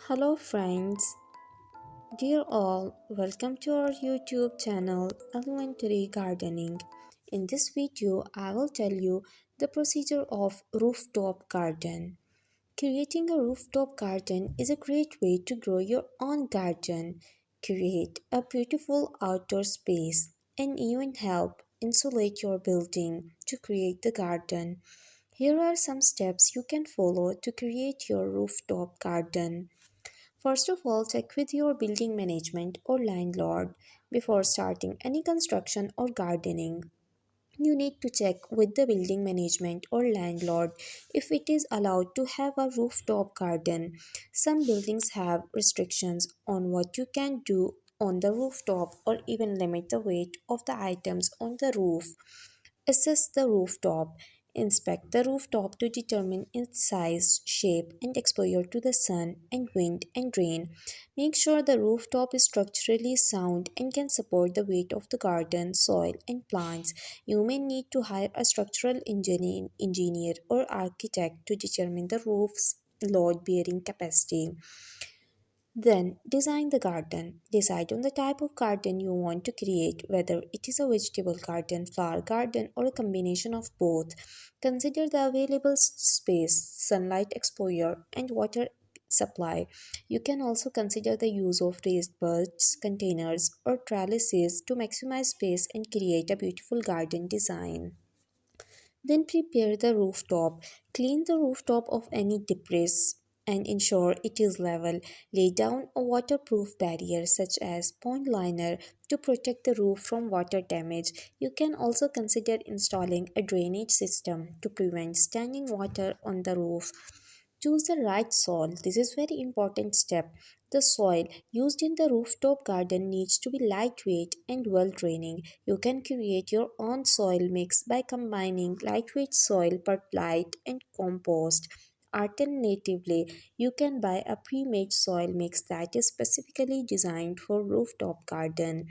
Hello, friends. Dear all, welcome to our YouTube channel Elementary Gardening. In this video, I will tell you the procedure of rooftop garden. Creating a rooftop garden is a great way to grow your own garden, create a beautiful outdoor space, and even help insulate your building to create the garden. Here are some steps you can follow to create your rooftop garden. First of all, check with your building management or landlord before starting any construction or gardening. You need to check with the building management or landlord if it is allowed to have a rooftop garden. Some buildings have restrictions on what you can do on the rooftop or even limit the weight of the items on the roof. Assess the rooftop. Inspect the rooftop to determine its size, shape, and exposure to the sun and wind and rain. Make sure the rooftop is structurally sound and can support the weight of the garden, soil, and plants. You may need to hire a structural engineer or architect to determine the roof's load bearing capacity. Then, design the garden. Decide on the type of garden you want to create, whether it is a vegetable garden, flower garden, or a combination of both. Consider the available space, sunlight exposure, and water supply. You can also consider the use of raised beds, containers, or trellises to maximize space and create a beautiful garden design. Then prepare the rooftop. Clean the rooftop of any debris and ensure it is level. Lay down a waterproof barrier such as pond liner to protect the roof from water damage. You can also consider installing a drainage system to prevent standing water on the roof. Choose the right soil. This is very important step. The soil used in the rooftop garden needs to be lightweight and well draining. You can create your own soil mix by combining lightweight soil, perlite, and compost. Alternatively, you can buy a pre-made soil mix that is specifically designed for rooftop garden.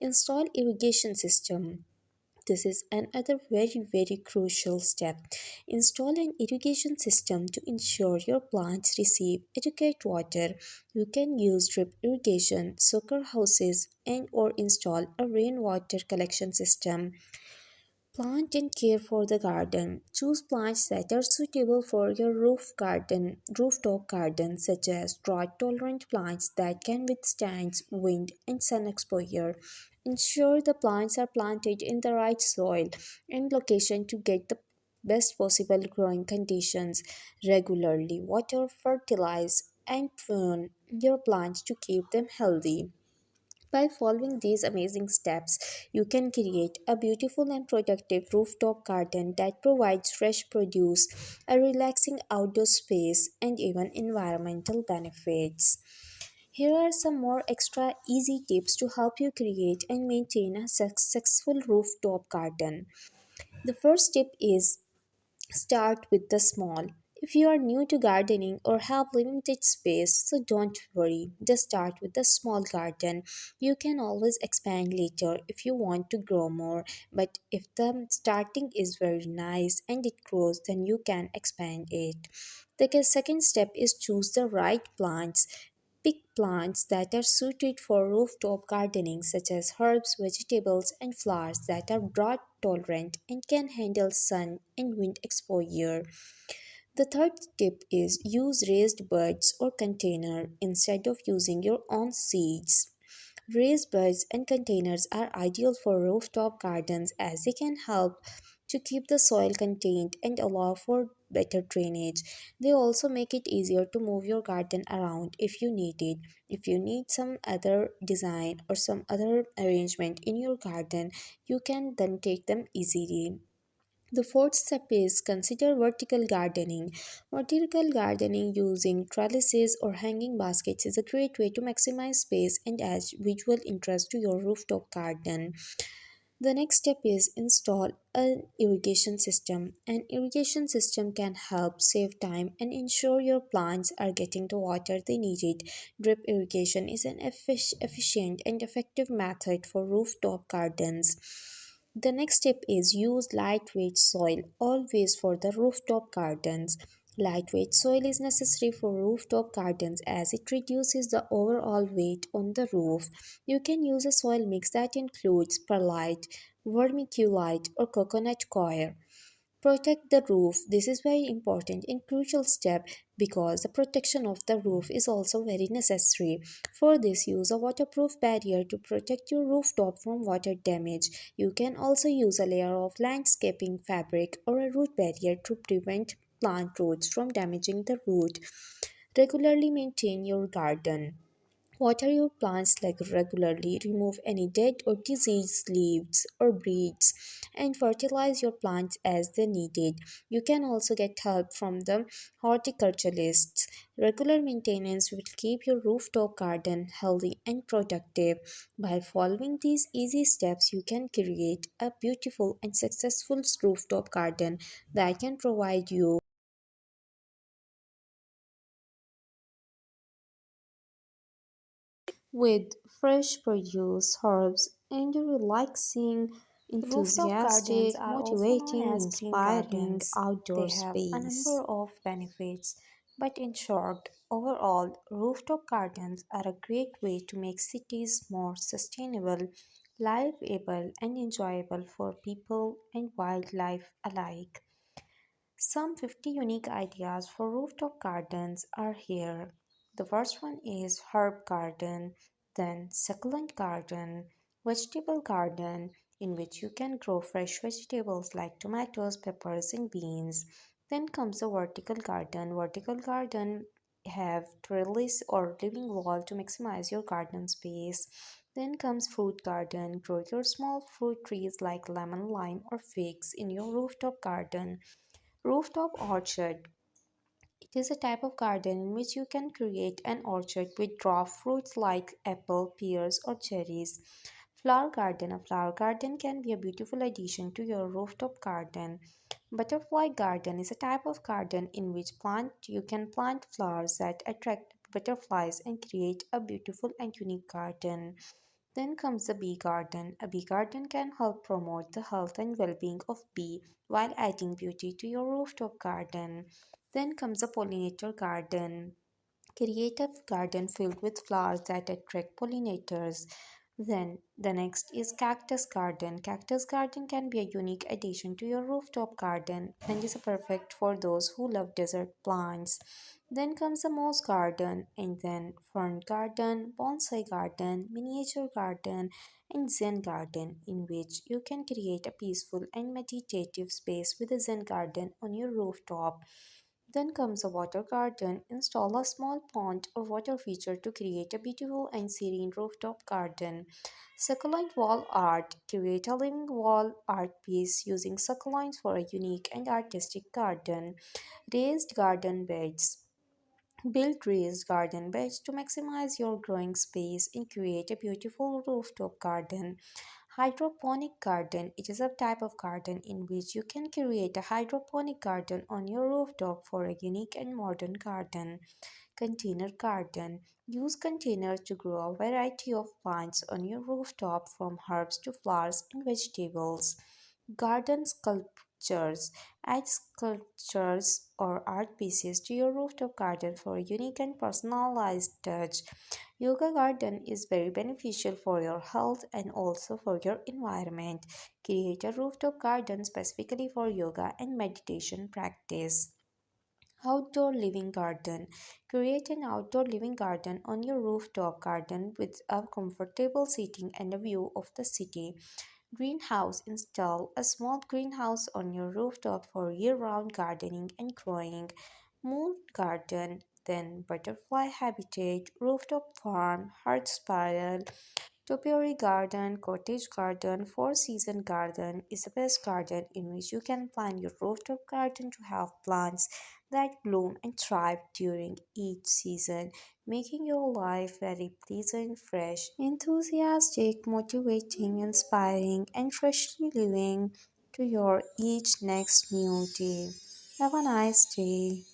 Install irrigation system. This is another very crucial step. Install an irrigation system to ensure your plants receive adequate water. You can use drip irrigation, soaker houses, and or install a rainwater collection system. Plant and care for the garden. Choose plants that are suitable for your rooftop garden, such as drought-tolerant plants that can withstand wind and sun exposure. Ensure the plants are planted in the right soil and location to get the best possible growing conditions. Regularly water, fertilize, and prune your plants to keep them healthy. By following these amazing steps, you can create a beautiful and productive rooftop garden that provides fresh produce, a relaxing outdoor space, and even environmental benefits. Here are some more extra easy tips to help you create and maintain a successful rooftop garden. The first tip is start with the small. If you are new to gardening or have limited space, so don't worry. Just start with a small garden. You can always expand later if you want to grow more. But if the starting is very nice and it grows, then you can expand it. The second step is choose the right plants. Pick plants that are suited for rooftop gardening, such as herbs, vegetables, and flowers that are drought tolerant and can handle sun and wind exposure. The third tip is use raised beds or container instead of using your own seeds. Raised beds and containers are ideal for rooftop gardens as they can help to keep the soil contained and allow for better drainage. They also make it easier to move your garden around if you need it. If you need some other design or some other arrangement in your garden, you can then take them easily. The fourth step is consider vertical gardening. Vertical gardening using trellises or hanging baskets is a great way to maximize space and add visual interest to your rooftop garden. The next step is install an irrigation system. An irrigation system can help save time and ensure your plants are getting the water they needed. Drip irrigation is an efficient and effective method for rooftop gardens. The next step is use lightweight soil always for the rooftop gardens. Lightweight soil is necessary for rooftop gardens as it reduces the overall weight on the roof. You can use a soil mix that includes perlite, vermiculite, or coconut coir. Protect the roof. This is very important and crucial step because the protection of the roof is also very necessary. For this, use a waterproof barrier to protect your rooftop from water damage. You can also use a layer of landscaping fabric or a root barrier to prevent plant roots from damaging the root. Regularly maintain your garden. Water your plants regularly, remove any dead or diseased leaves or weeds, and fertilize your plants as they needed. You can also get help from the horticulturalists. Regular maintenance will keep your rooftop garden healthy and productive. By following these easy steps, you can create a beautiful and successful rooftop garden that can provide you with fresh produce, herbs, and a relaxing, Rooftop gardens enthusiastic, are also known motivating, as green inspiring gardens. outdoor They have a space. number of benefits, but in short, overall, rooftop gardens are a great way to make cities more sustainable, livable, and enjoyable for people and wildlife alike. Some 50 unique ideas for rooftop gardens are here. The first one is herb garden, then succulent garden, vegetable garden in which you can grow fresh vegetables like tomatoes, peppers and beans. Then comes a vertical garden. Vertical garden have trellis or living wall to maximize your garden space. Then comes fruit garden. Grow your small fruit trees like lemon, lime or figs in your rooftop garden. Rooftop orchard. It is a type of garden in which you can create an orchard with dwarf fruits like apple, pears, or cherries. Flower garden. A flower garden can be a beautiful addition to your rooftop garden. Butterfly garden is a type of garden in which plant you can plant flowers that attract butterflies and create a beautiful and unique garden. Then comes the bee garden. A bee garden can help promote the health and well-being of bee while adding beauty to your rooftop garden. Then comes a pollinator garden. Create a garden filled with flowers that attract pollinators. Then the next is cactus garden. Cactus garden can be a unique addition to your rooftop garden and is perfect for those who love desert plants. Then comes a moss garden and then fern garden, bonsai garden, miniature garden and zen garden in which you can create a peaceful and meditative space with a zen garden on your rooftop. Then comes a water garden. Install a small pond or water feature to create a beautiful and serene rooftop garden. Succulent wall art. Create a living wall art piece using succulents for a unique and artistic garden. Raised garden beds. Build raised garden beds to maximize your growing space and create a beautiful rooftop garden. Hydroponic garden. It is a type of garden in which you can create a hydroponic garden on your rooftop for a unique and modern garden. Container garden. Use containers to grow a variety of plants on your rooftop from herbs to flowers and vegetables. Garden sculptures. Add sculptures or art pieces to your rooftop garden for a unique and personalized touch. Yoga garden is very beneficial for your health and also for your environment. Create a rooftop garden specifically for yoga and meditation practice. Outdoor living garden. Create an outdoor living garden on your rooftop garden with a comfortable seating and a view of the city. Greenhouse. Install a small greenhouse on your rooftop for year round gardening and growing. Moon garden, then butterfly habitat, rooftop farm, heart spiral, topiary garden, cottage garden, four season garden is the best garden in which you can plan your rooftop garden to have plants that bloom and thrive during each season, making your life very pleasant, fresh, enthusiastic, motivating, inspiring, and freshly living to your each next new day. Have a nice day.